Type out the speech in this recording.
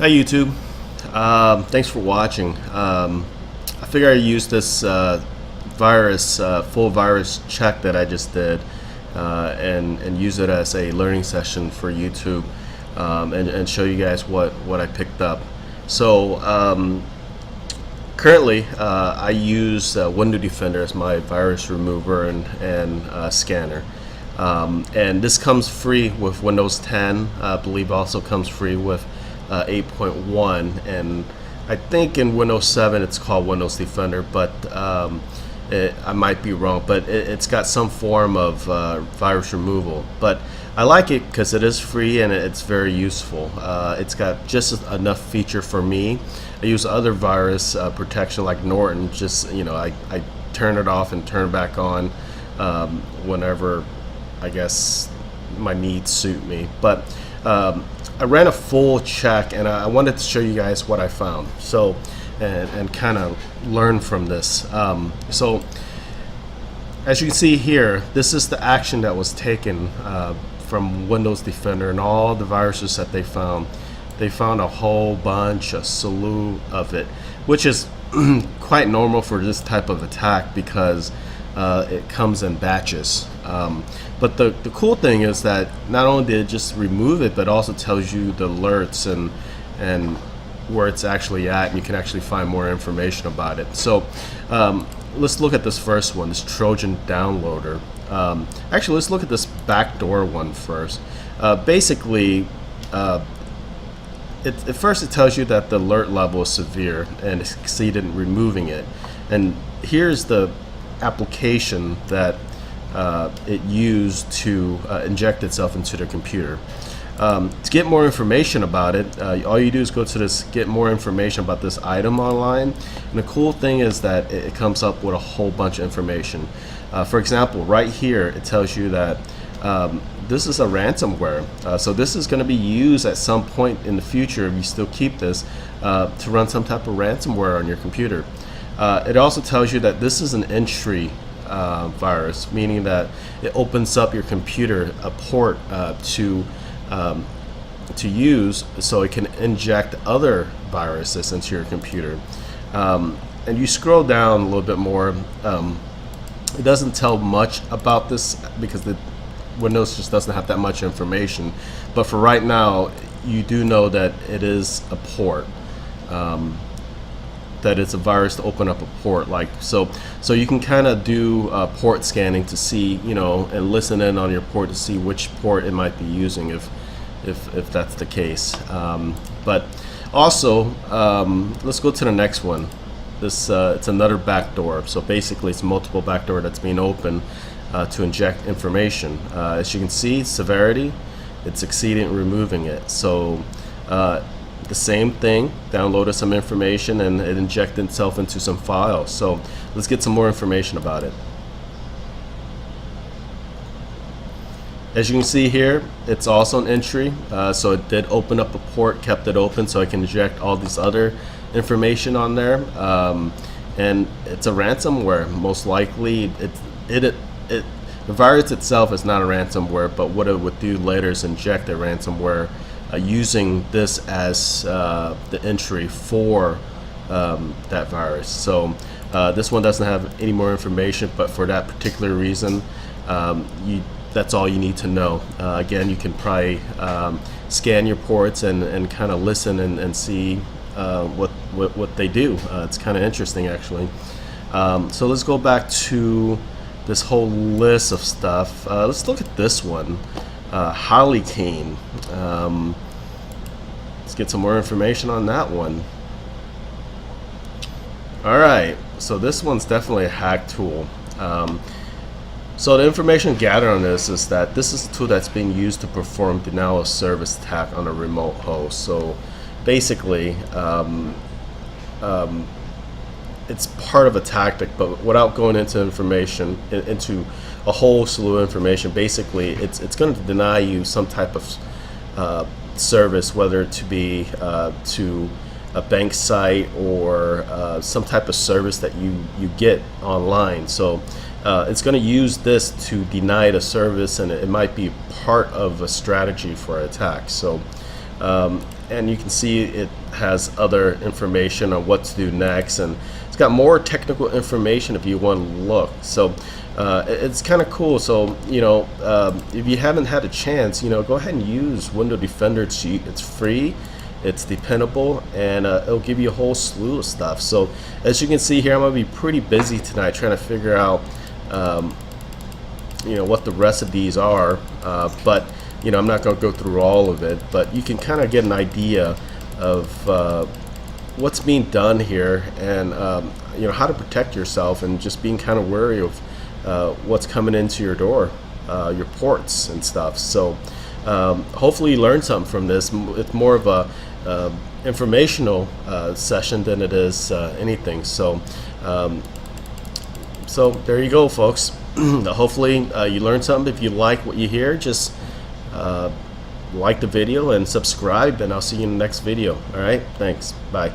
Hi YouTube. Thanks for watching. I figure I use this full virus check that I just did, and use it as a learning session for YouTube, and show you guys what I picked up. So currently, I use Windows Defender as my virus remover and scanner. And this comes free with Windows 10. I believe also comes free with 8.1, and I think in Windows 7 it's called Windows Defender, but I might be wrong, but it's got some form of virus removal. But I like it because it is free and it's very useful. It's got just enough feature for me. I use other virus protection like Norton. Just I turn it off and turn it back on whenever I guess my needs suit me. But I ran a full check, and I wanted to show you guys what I found. So, and kind of learn from this. So, as you can see here, this is the action that was taken from Windows Defender and all the viruses that they found. They found a whole bunch, a slew of it, which is quite normal for this type of attack because it comes in batches. But the cool thing is that not only did it just remove it, but also tells you the alerts and where it's actually at, and you can actually find more information about it. So let's look at this first one, this Trojan downloader. Actually, let's look at this backdoor one first. Basically, at first it tells you that the alert level is severe and it succeeded in removing it. And here's the application that it used to inject itself into the computer. To get more information about it, all you do is go to this get more information about this item online, and the cool thing is that it comes up with a whole bunch of information. For example, right here it tells you that this is a ransomware, so this is going to be used at some point in the future, if you still keep this, to run some type of ransomware on your computer. It also tells you that this is an entry virus, meaning that it opens up your computer a port to use, so it can inject other viruses into your computer. And you scroll down a little bit more. It doesn't tell much about this because the Windows just doesn't have that much information. But for right now, you do know that it is a port. That it's a virus to open up a port, so you can kind of do port scanning to see, and listen in on your port to see which port it might be using if that's the case. But also, let's go to the next one. This it's another backdoor. So basically, it's multiple backdoor that's being opened to inject information. As you can see, severity, it's succeeding in removing it. So the same thing, downloaded some information and it injected itself into some files. So let's get some more information about it. As you can see here, it's also an entry, so it did open up a port, kept it open so I can inject all these other information on there. And it's a ransomware. Most likely the virus itself is not a ransomware, but what it would do later is inject a ransomware using this as the entry for that virus. So this one doesn't have any more information, but for that particular reason, that's all you need to know. Again, you can probably scan your ports and kind of listen and see what they do. It's kind of interesting, actually. So let's go back to this whole list of stuff. Let's look at this one. Harlequin. Let's get some more information on that one. Alright, so this one's definitely a hack tool. So the information gathered on this is that this is a tool that's being used to perform denial of service attack on a remote host. So basically, it's part of a tactic, but without going into information, into a whole slew of information, basically it's going to deny you some type of service, whether it to be to a bank site or some type of service that you get online. So it's going to use this to deny the service, and it might be part of a strategy for an attack. So and you can see it has other information on what to do next, and it's got more technical information if you want to look. So it's kind of cool. So if you haven't had a chance, go ahead and use Window Defender. It's free, it's dependable, and it'll give you a whole slew of stuff. So as you can see here, I'm gonna be pretty busy tonight trying to figure out what the rest of these are, but I'm not going to go through all of it, but you can kind of get an idea of what's being done here, and how to protect yourself, and just being kind of wary of what's coming into your door, your ports and stuff. So hopefully you learned something from this. It's more of a informational session than it is anything. So there you go, folks. Hopefully you learned something. If you like what you hear, just like the video and subscribe, and I'll see you in the next video. All right, thanks. Bye.